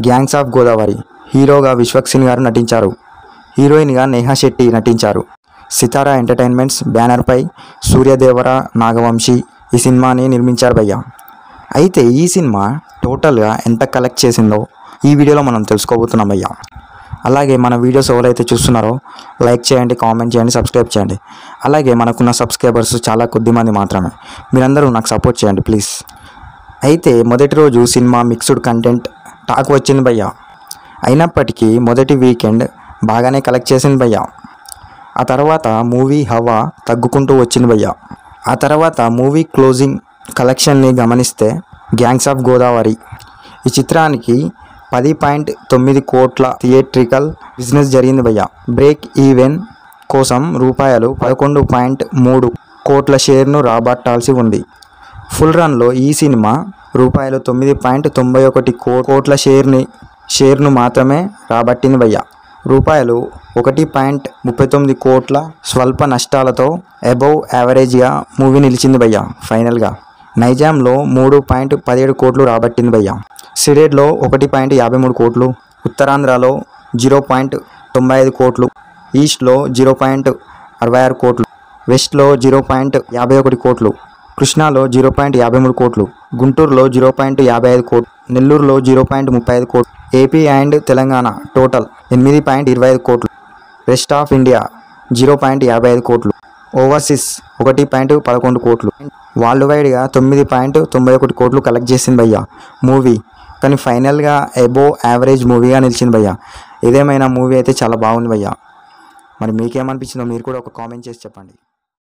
Gangs of Godavari హీరోగా విశ్వక్ సేన్ గారు నటించారు. హీరోయిన్గా నేహా శెట్టి నటించారు. సితారా ఎంటర్టైన్మెంట్స్ బ్యానర్పై సూర్యదేవర, నాగవంశీ ఈ సినిమాని నిర్మించారు భయ్య. అయితే ఈ సినిమా టోటల్గా ఎంత కలెక్ట్ చేసిందో ఈ వీడియోలో మనం తెలుసుకోబోతున్నాం భయ్య. అలాగే మన వీడియోస్ ఎవరైతే చూస్తున్నారో లైక్ చేయండి, కామెంట్ చేయండి, సబ్స్క్రైబ్ చేయండి. అలాగే మనకున్న సబ్స్క్రైబర్స్ చాలా కొద్ది మంది మాత్రమే. మీరందరూ నాకు సపోర్ట్ చేయండి ప్లీజ్. అయితే మొదటి రోజు సినిమా మిక్స్డ్ కంటెంట్ టాక్ వచ్చింది భయ్య. అయినప్పటికీ మొదటి వీకెండ్ బాగానే కలెక్ట్ చేసింది భయ్య. ఆ తర్వాత మూవీ హవా తగ్గుకుంటూ వచ్చింది భయ్య. ఆ తర్వాత మూవీ క్లోజింగ్ కలెక్షన్ని గమనిస్తే గ్యాంగ్స్ ఆఫ్ గోదావరి ఈ చిత్రానికి 10.9 కోట్ల థియేట్రికల్ బిజినెస్ జరిగింది భయ్య. బ్రేక్ ఈవెన్ కోసం రూపాయలు 11.3 కోట్ల షేర్ను రాబట్టాల్సి ఉంది. ఫుల్ రన్లో ఈ సినిమా రూపాయలు 9.91 కోట్ల షేర్ను మాత్రమే రాబట్టింది భయ్య. రూపాయలు 1.39 కోట్ల స్వల్ప నష్టాలతో అబౌవ్ యావరేజ్గా మూవీ నిలిచింది భయ్య. ఫైనల్గా నైజాంలో 3.17 కోట్లు రాబట్టింది భయ్య. సిడెడ్లో 1.53 కోట్లు, ఉత్తరాంధ్రలో 0.95 కోట్లు, ఈస్ట్లో 0.66 కోట్లు, వెస్ట్లో 0.51 కోట్లు, కృష్ణాలో 0.53 కోట్లు, గుంటూరులో 0.55 కోట్లు, నెల్లూరులో 0.35 కోట్లు, ఏపీ అండ్ తెలంగాణ టోటల్ 8.25 కోట్లు, రెస్ట్ ఆఫ్ ఇండియా 0.55 కోట్లు, ఓవర్సీస్ 1.11 కోట్లు, వరల్డ్ వైడ్గా 9.91 కోట్లు కలెక్ట్ చేసింది భయ్య మూవీ. కానీ ఫైనల్గా అబోవ్ యావరేజ్ మూవీగా నిలిచింది భయ్య. ఏదేమైనా మూవీ అయితే చాలా బాగుంది భయ్య. మరి మీకేమనిపించిందో మీరు కూడా ఒక కామెంట్ చేసి చెప్పండి.